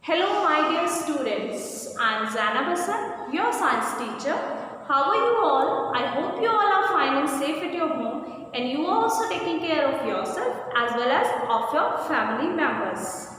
Hello my dear students, I am Zana Basan, your science teacher. How are you all? I hope you all are fine and safe at your home and you are also taking care of yourself as well as of your family members.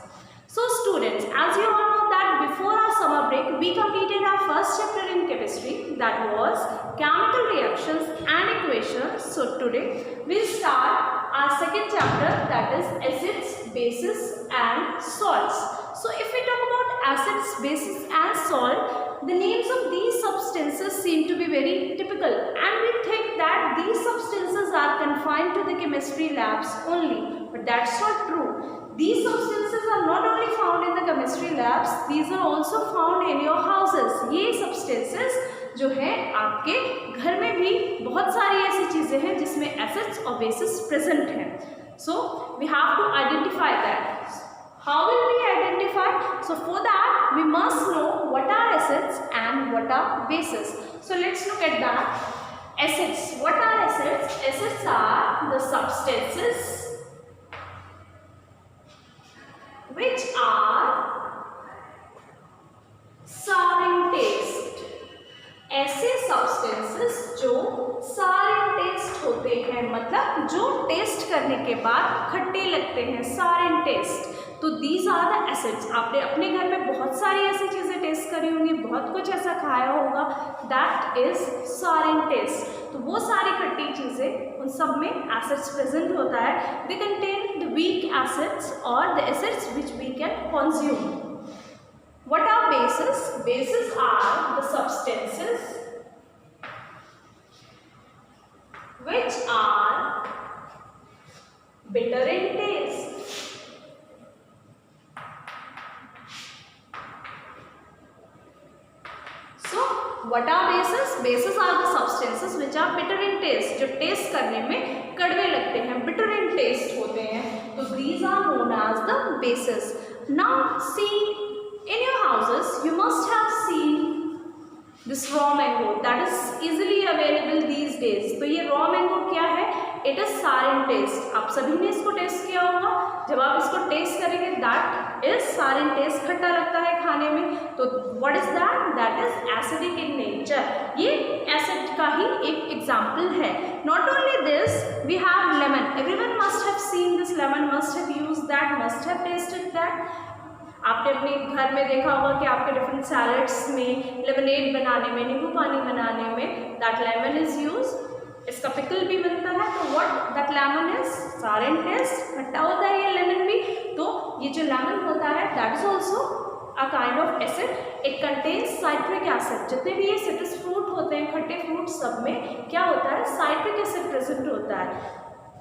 So students, as you all know that before our summer break, we completed our first chapter in chemistry, that was chemical reactions and equations. So today we will start our second chapter, that is acids, bases and salts. So if we talk about acids, bases and salt, the names of these substances seem to be very typical and we think that these substances are confined to the chemistry labs only, but that's not true. These substances are not only found in the chemistry labs, these are also found in your houses. ये substances जो है आपके घर में भी बहुत सारी ऐसी चीजें हैं जिसमें acids और bases present हैं. So we have to identify that. How will we identify? So for that we must know what are acids and what are bases. So let's look at that. Acids. What are acids? Acids are the substances which are sour in taste. ऐसे substances जो sour in taste होते हैं, मतलब जो test करने के बाद खट्टे लगते हैं, sour in taste. तो these are the acids. आपने अपने घर में बहुत सारी ऐसी चीज़ें टेस्ट करी होंगी, बहुत कुछ ऐसा खाया होगा, that is sour in taste. तो वो सारी खट्टी चीज़ें उन सब में acids present होता है. They contain the weak acids or the acids which we can consume. What are bases? Bases are the substances which are bitter in taste. What are bases? Bases are the substances which are bitter in taste. जो test करने में कड़वे लगते हैं, bitter in taste होते हैं. तो these are known as the bases. Now see, in your houses you must have seen this raw mango that is easily available these days. तो ये raw mango क्या है? It is sour in taste. आप सभी ने इसको test किया होगा. जब आप इसको टेस्ट करेंगे that is sour in taste, खट्टा लगता है खाने में. तो what is that? That is acidic in nature. ये acid का ही एक example है. Not only this, we have lemon. Everyone must have seen this lemon, must have used that, must have tasted that. आपने अपने घर में देखा होगा कि आपके डिफरेंट सैलड्स में, लेमनेड बनाने में, नींबू पानी बनाने में दैट लेमन इज यूज. इसका पिकल भी बनता है. तो what that lemon is sour in taste, खट्टा होता है ये लेमन भी. तो ये जो लेमन होता है that is also a kind of acid. It contains citric acid. जितने भी ये सिट्रस फ्रूट होते हैं, खट्टे फ्रूट, सब में क्या होता है? साइट्रिक एसिड प्रेजेंट होता है.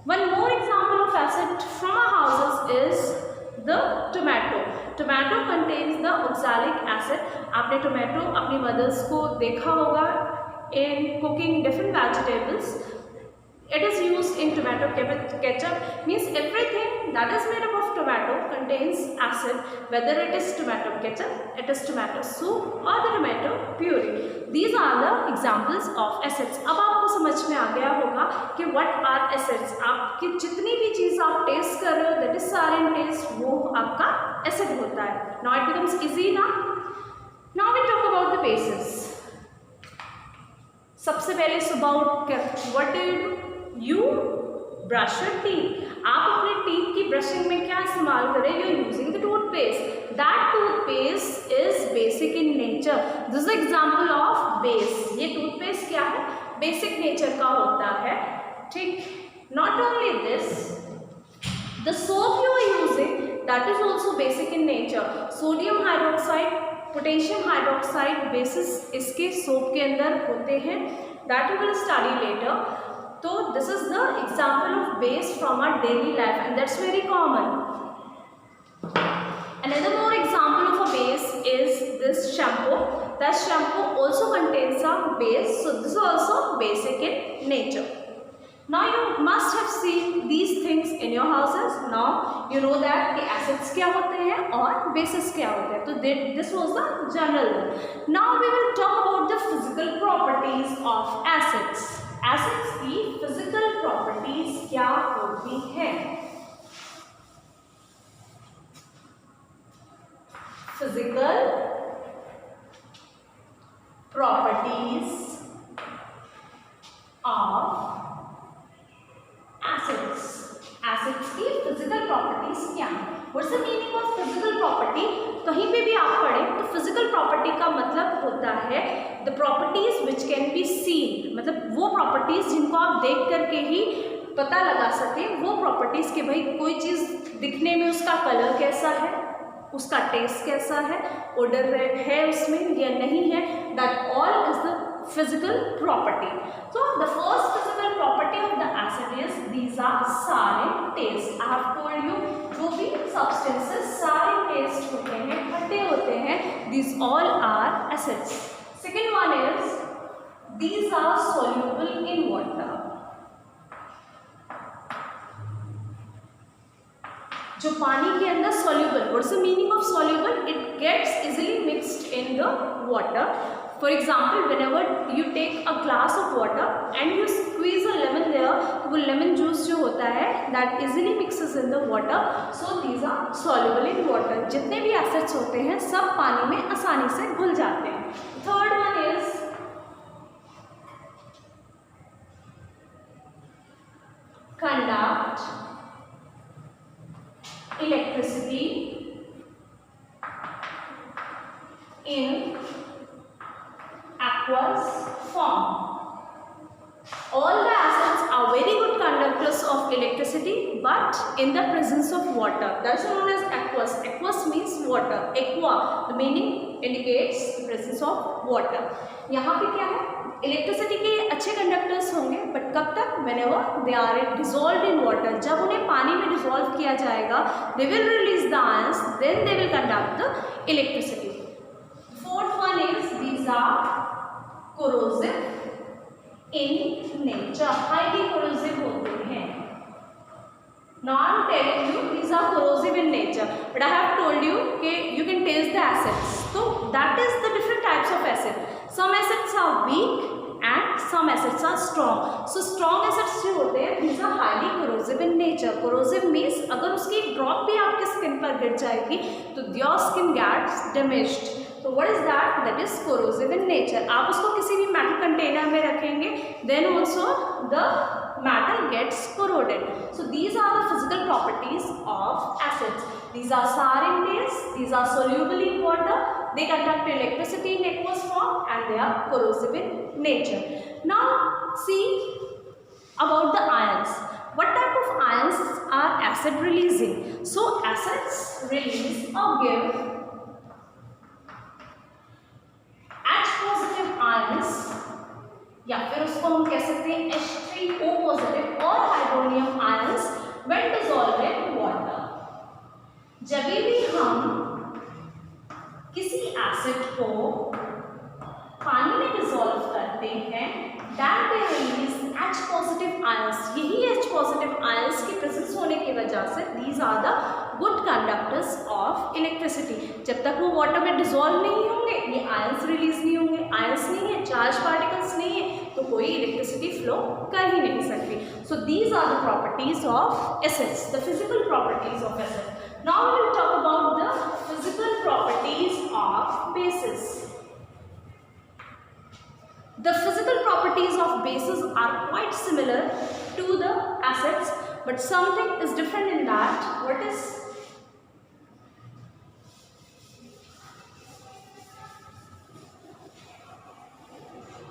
One more example of acid from our houses is the tomato. Tomato contains the oxalic acid. आपने टोमेटो अपनी मदर्स को देखा होगा in cooking different vegetables. It is used in tomato ketchup. Means everything that is made up of tomato contains acid. Whether it is tomato ketchup, it is tomato soup or the tomato puree. These are the examples of acids. अब आपको समझ में आ गया होगा कि what are acids. आपकी जितनी भी चीज़ आप टेस्ट कर रहे हो that is sour in taste, वो आपका acid होता है. Now it becomes easy now. Now we talk about the bases. सबसे पहले सुबह उठ कर what do you do? You brush your teeth. आप अपने टीथ की ब्रशिंग में क्या इस्तेमाल करें? You're using the toothpaste. That toothpaste is basic in nature. This is example of base. ये toothpaste क्या है? Basic nature का होता है. ठीक. Not only this, the soap you are using that is also basic in nature. Sodium hydroxide, potassium hydroxide bases इसके soap के अंदर होते हैं. That you will study later. तो this is the example of base from our daily life and that's very common. Another more example of a base is this shampoo. That shampoo also contains some base. So this also basic in nature. Now you must have seen these things in your houses. Now you know that the acids क्या होते हैं और bases क्या होते हैं. तो this was the general one. Now we will talk about the physical properties of acids. Acids की physical properties क्या होती हैं? physical properties of acids. Acids की फिजिकल प्रॉपर्टीज क्या है? What's the meaning of physical property? कहीं पे भी आप पढ़ें तो फिजिकल प्रॉपर्टी का मतलब होता है the properties which can be seen, मतलब वो प्रॉपर्टीज जिनको आप देख करके ही पता लगा सके, वो प्रॉपर्टीज के भाई कोई चीज़ दिखने में उसका कलर कैसा है, उसका टेस्ट कैसा है, ऑर्डर है उसमें या नहीं है, that all is the physical property. So the first physical property of the acid is these are सारे taste. I have told you जो भी substances सारे taste होते हैं, खट्टे होते हैं, these all are acids. Second one is these are soluble in water. जो पानी के अंदर soluble, what's the meaning of soluble? It gets easily mixed in the water. For example, whenever you take a glass of water and you squeeze a lemon there, वो lemon juice जो होता है that easily mixes in the water. So these are soluble in water. जितने भी acids होते हैं सब पानी में आसानी से घुल जाते हैं. Third one is conduct electricity in aqueous form. All the acids are very good conductors of electricity, but in the presence of water. That's known as aqueous. Aqueous means water. Aqua, the meaning indicates the presence of water. यहाँ पे क्या है? Electricity के अच्छे conductors होंगे, but कब तक? whenever they are dissolved in water. जब उन्हें पानी में डिसॉल्व किया जाएगा, they will release the ions, then they will conduct the electricity. Fourth one is these are corrosive in nature. Highly corrosive होते हैं. Now I am telling you these are corrosive in nature, but I have told you कि you can taste the acids. So that is the different types of acid. Some acids are weak and some acids are strong. So strong acids जो होते हैं these are highly corrosive in nature. Corrosive means अगर उसकी drop भी आपके skin पर गिर जाएगी तो your skin gets damaged. So what is that? That is corrosive in nature. आप उसको किसी भी metal container में रखेंगे, then also the metal gets corroded. So these are the physical properties of acids. These are sour in taste. These are soluble in water. They conduct electricity in aqueous form, and they are corrosive in nature. Now see about the ions. What type of ions are acid releasing? So acids release or give ions, या फिर उसको हम कह सकते हैं H3O positive और hydronium ions when dissolved in water. जब भी हम किसी एसिड को पानी में डिसॉल्व करते हैं that they release H positive ions. यही H positive ions की प्रेजेंस होने की वजह से these are the good conductors of electricity. जब तक वो वाटर में डिसॉल्व नहीं होंगे ये आयंस रिलीज नहीं होंगे. आयंस नहीं है, चार्ज पार्टिकल्स नहीं है, तो कोई इलेक्ट्रिसिटी फ्लो कर ही नहीं सकती. So these are the properties of acids, the physical properties of acids. Now we will talk about the physical properties of bases. The physical properties of bases are quite similar to the acids, but something is different in that. What is?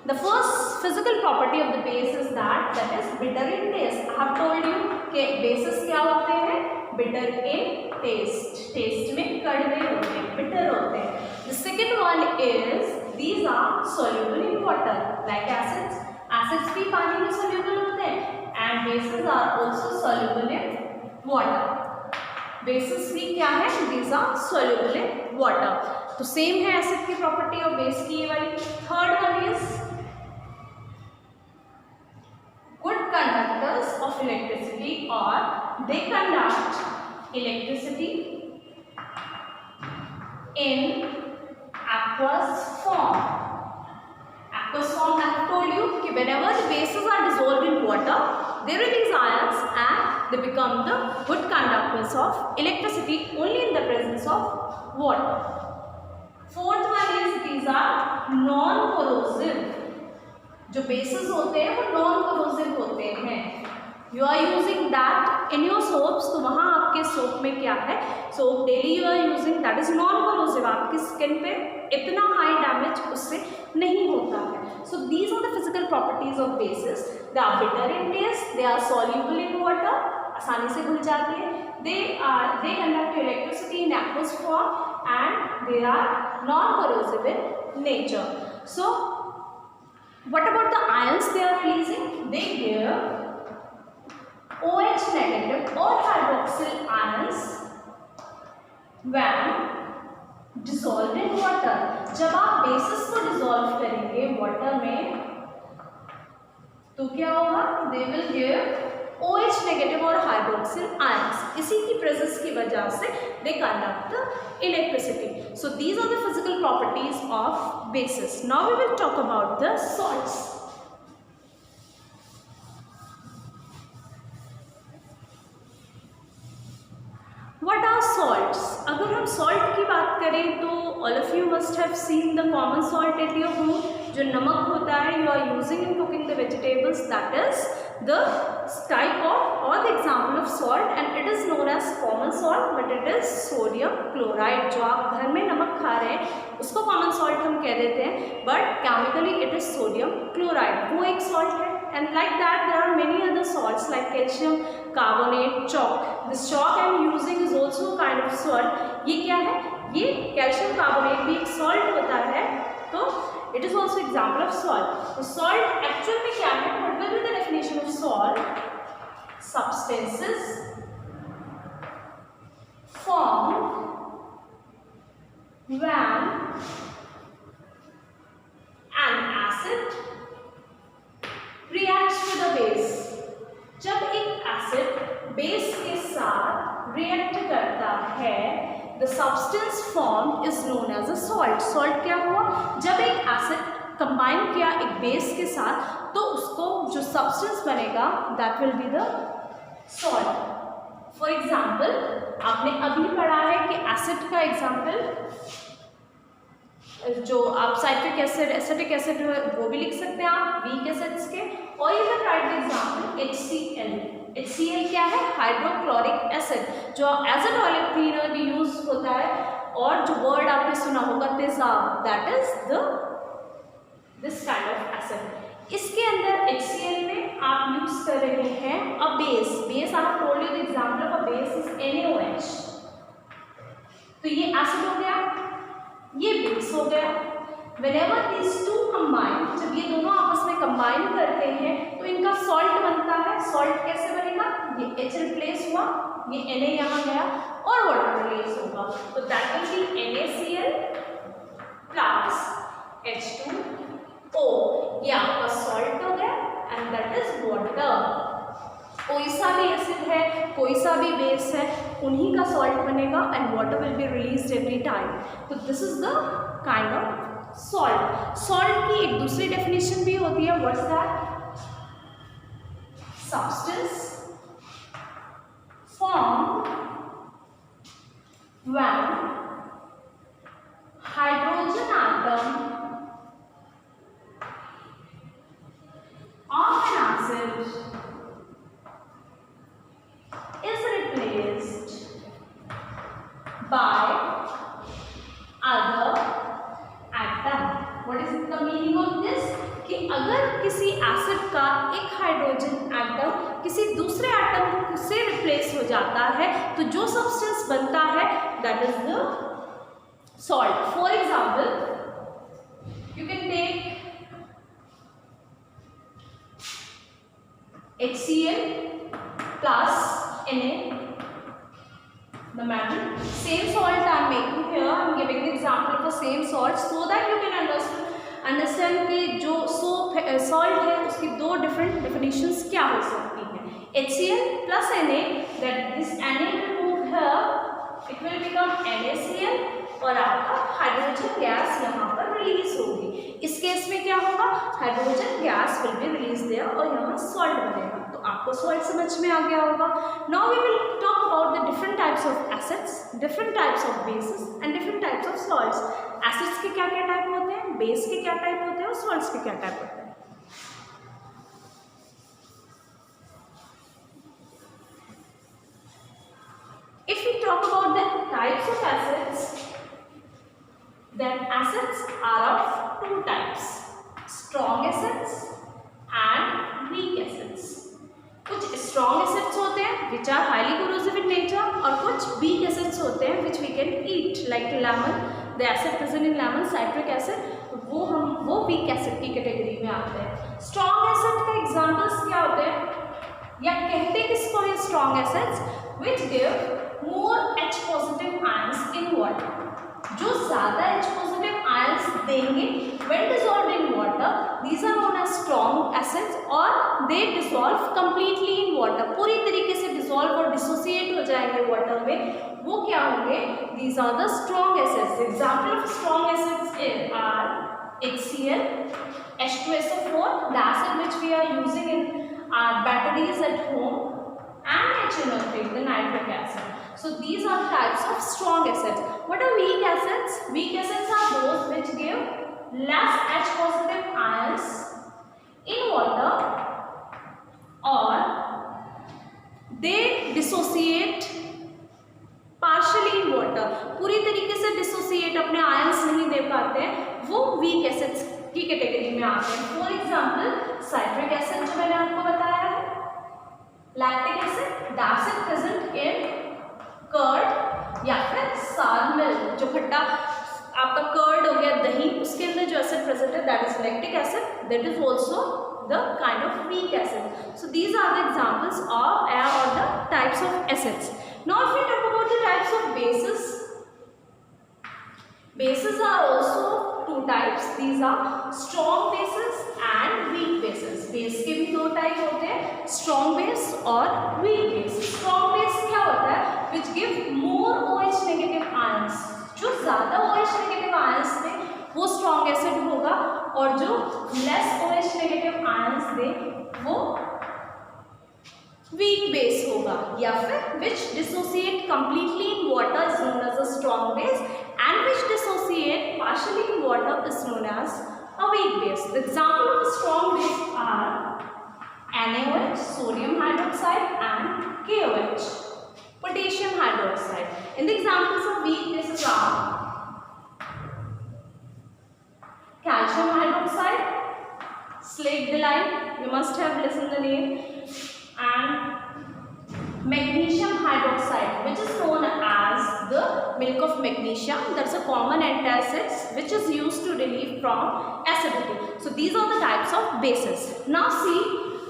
The first physical property of the base is that is bitter in taste. I have told you कि bases क्या होते हैं? Bitter in taste. Taste में कड़वे होते हैं, bitter होते हैं. The second one is these are soluble in water like acids. Acids भी पानी में soluble होते हैं and bases are also soluble in water. Bases भी क्या है? These are soluble in water. तो same है acid की property और base की ये वाली. Third one is good conductors of electricity or they conduct electricity in aqueous form. Aqueous form I have told you कि whenever the bases are dissolved in water, they release ions and they become the good conductors of electricity only in the presence of water. Fourth one is these are non corrosive. जो bases होते हैं वो non corrosive होते हैं। You are using that in your soaps, तो वहाँ आपके soap में क्या है, soap daily you are using that is non corrosive. आपकी स्किन पे इतना हाई डैमेज उससे नहीं होता है। So these are the physical properties of bases. They are bitter in taste, they are soluble in water, आसानी से घुल जाते हैं। They conduct electricity in atmosphere and they are non corrosive in nature. So what about the ions they are releasing? They give OH negative or hydroxyl ions when dissolved in water। जब आप basis को dissolve करेंगे water में तो क्या होगा, they will give OH negative और hydroxyl ions। इसी की प्रेजेंस की वजह से they conduct the electricity। So these are the physical properties of bases। Now we will talk about the salts। What are salts? अगर हम salt की बात करें तो all of you must have seen the common salt at your home। जो नमक होता है you are using in cooking the vegetables, that is the type of or the example of salt and it is known as common salt, but it is sodium chloride। जो आप घर में नमक खा रहे हैं उसको common salt हम कह देते हैं, but chemically it is sodium chloride, वो एक salt है। And like that there are many other salts like calcium carbonate, chalk। This chalk I am using is also a kind of salt। ये क्या है, ये calcium carbonate भी एक salt होता है, तो it is also example of salt। तो salt actual में क्या है, what will be the definition of salt? Substances formed when an acid reacts with a base। जब एक एसिड बेस के साथ रिएक्ट करता है, the substance formed is known as a salt। Salt क्या हुआ, जब एक एसिड कंबाइन किया एक बेस के साथ तो उसको जो सब्सटेंस बनेगा that will be the salt. For example आपने अभी पढ़ा है कि एसिड का एग्जाम्पल जो आप साइट्रिक एसिड, एसिटिक एसिड वो भी लिख सकते हैं आप वीक एसिड्स के, और you can write the example HCl। HCl क्या है, हाइड्रोक्लोरिक एसिड, जो एज अ टॉयलेट क्लीनर भी यूज होता है। और जो वर्ड आपने सुना होगा तेजाब, that is this kind of acid. इसके अंदर HCl में आप यूज कर रहे हैं अ बेस। बेस आप told you the example of a base is NaOH। तो ये एसिड हो गया, ये बेस हो गया। Whenever these two combine, जब ये दोनों आपस में कंबाइन करते हैं तो इनका सॉल्ट बनता है। सॉल्ट कैसे बनेगा, ये H रिप्लेस हुआ, ये Na यहाँ गया और वाटर रिलीज होगा, तो that will be NaCl plus H2O। ये आपका सॉल्ट हो गया एंड दैट इज वाटर। कोई सा भी एसिड है, कोई सा भी बेस है, उन्हीं का सॉल्ट बनेगा and water will be released every time. तो this is the kind of salt. Salt की एक दूसरी डेफिनेशन भी होती है, what's that, substance form when hydrogen atom of an acid is replaced by other atom। What is the meaning of this? कि अगर किसी एसिड का एक हाइड्रोजन एटम किसी दूसरे एटम से रिप्लेस हो जाता है तो जो सब्सटेंस बनता है that is the salt. For example you can take HCl plus Na, the metal, same salt I am making here, I am giving the example of the same salt so that you can understand कि जो salt है उसकी दो different definitions क्या हो सकती हैं। HCl plus Na, that this Na will move here, it will become NaCl और आपका हाइड्रोजन गैस यहाँ पर रिलीज होगी। इस केस में क्या होगा, hydrogen gas will be release there और यहाँ सॉल्ट बनेगा। तो आपको सॉल्ट समझ में आ गया होगा। Now we will talk about the different types of acids, different types of bases and different types of of salts. Acids के क्या क्या टाइप होते हैं, बेस के क्या टाइप होते हैं और सॉल्ट्स के क्या टाइप होते हैं। If we talk about the types of acids, then acids are of two types, strong acids and weak acids. कुछ strong acids होते हैं which are highly corrosive in nature और कुछ weak acids होते हैं which we can eat like lemon, the acid present in lemon, citric acid, वो weak acid की category में आते हैं। strong acid के examples क्या होते हैं या कहते किसको हैं strong acids, which give more H positive ions in water, जो ज़्यादा H positive ions देंगे when dissolved in water, these are known as strong acids और they dissolve completely in water, पूरी तरीके से dissolve और dissociate हो जाएंगे water में, वो क्या होंगे, these are the strong acids. Example of strong acids are HCl, H2SO4, the acid which we are using in our batteries at home, and HNO3, the nitric acid. So these are types of strong acids. What are weak acids? Weak acids are those which give less H positive ions in water or they dissociate partially in water. पूरी तरीके से dissociate अपने ions नहीं दे पाते हैं, वो weak acids की category में आते हैं। For example, citric acid जो मैंने आपको बताया है, lactic acid, the acid present in curd या फिर सार मिल्क, जो खट्टा आपका कर्ड हो गया दही, उसके अंदर जो एसिड प्रेजेंट है that is lactic acid, that is also the kind of weak acid. So these are the examples of और the types of acids. Now if we talk about the types of bases, bases are also two types, these are strong bases and weak bases. base के भी दो type होते हैं, strong base और weak base. strong base क्या होता है, which give more OH negative ions, जो ज़्यादा OH negative ions दे वो strong acid होगा और जो less OH negative ions दे वो weak base होगा, या फिर which dissociate completely in water is known as a strong base and which dissociate partially in water is known as a weak base. The example of a strong base are NaOH, sodium hydroxide, and KOH, potassium hydroxide. And the examples of weak bases are calcium hydroxide, slaked-dylide, you must have listened the name, and magnesium hydroxide, which is known as the milk of magnesium. That's a common antacid which is used to relieve from acidity. So these are the types of bases. Now see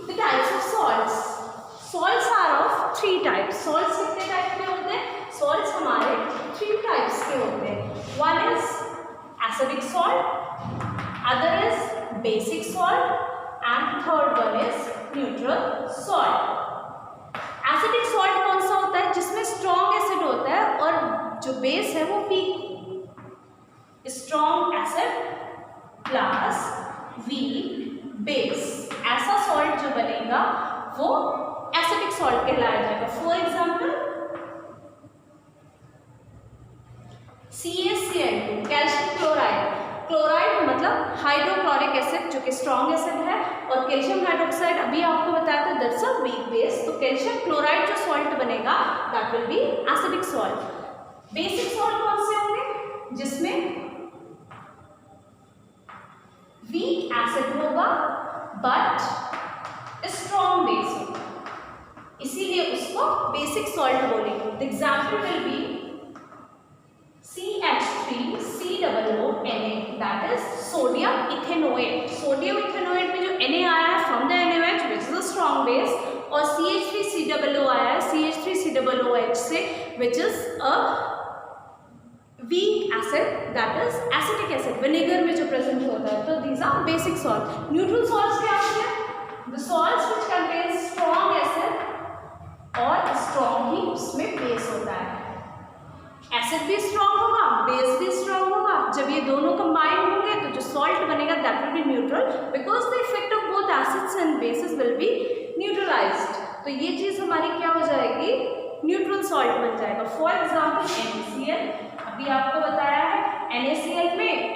the types of salts. Salts are of three types. Salts कितने type के होते हैं? Salts हमारे three types के होते हैं. One is acidic salt, other is basic salt, and third one is neutral salt. Acidic salt कौन सा होता है, जिसमें स्ट्रॉन्ग एसिड होता है और जो बेस है वो weak. Strong acid plus weak base, ऐसा सॉल्ट जो बनेगा वो एसिडिक सॉल्ट कहलाया जाएगा। For example CaCl2, calcium chloride. Chloride मतलब हाइड्रोक्लोरिक एसिड जो कि स्ट्रॉन्ग एसिड है, और कैल्शियम हाइड्रोक्साइड अभी आपको बताया था दैट्स अ वीक बेस। तो कैल्शियम क्लोराइड जो सॉल्ट बनेगा that will be acidic salt. Basic salt कौन से होंगे, जिसमें वीक एसिड होगा बट स्ट्रॉन्ग बेस होगा, इसीलिए उसको बेसिक सॉल्ट बोलेंगे। The example will be CH3COONA, that is sodium ethanoate. Sodium ethanoate में जो Na आया है from the NaOH which is a strong base, और CH3COO आया है CH3COOH से which is a weak acid, that is acetic acid, vinegar में जो present होता है। तो these are basic salts. Neutral salts क्या होते हैं? The salts which contain strong acid और strong ही उसमें base होता है। एसिड भी स्ट्रॉन्ग होगा, बेस भी स्ट्रॉन्ग होगा, जब ये दोनों कंबाइन होंगे तो जो सॉल्ट बनेगा that will be neutral, because the effect of both acids and bases will be neutralised. तो ये चीज़ हमारी क्या हो जाएगी, न्यूट्रल सॉल्ट बन जाएगा। फॉर एग्जाम्पल NaCl, अभी आपको बताया है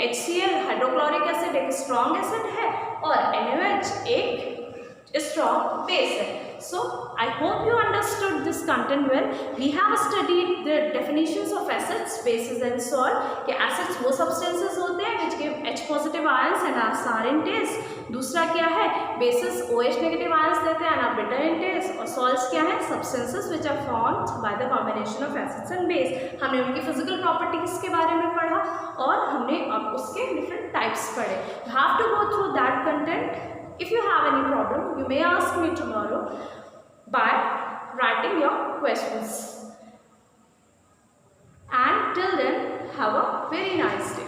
HCl हाइड्रोक्लोरिक एसिड एक स्ट्रॉन्ग एसिड है और NaOH एक स्ट्रॉन्ग बेस है. So I hope you understood this content well. We have studied the definitions of acids, bases and salt. कि acids वो substances होते हैं which give H positive ions and are sour in taste. दूसरा क्या है, bases OH negative ions देते हैं and are bitter in taste. और salts क्या है, substances which are formed by the combination of acids and base. हमने उनकी physical properties के बारे में पढ़ा और हमने अब उसके different types पढ़े. You have to go through that content. If you have any problem, you may ask me tomorrow by writing your questions. And till then, have a very nice day.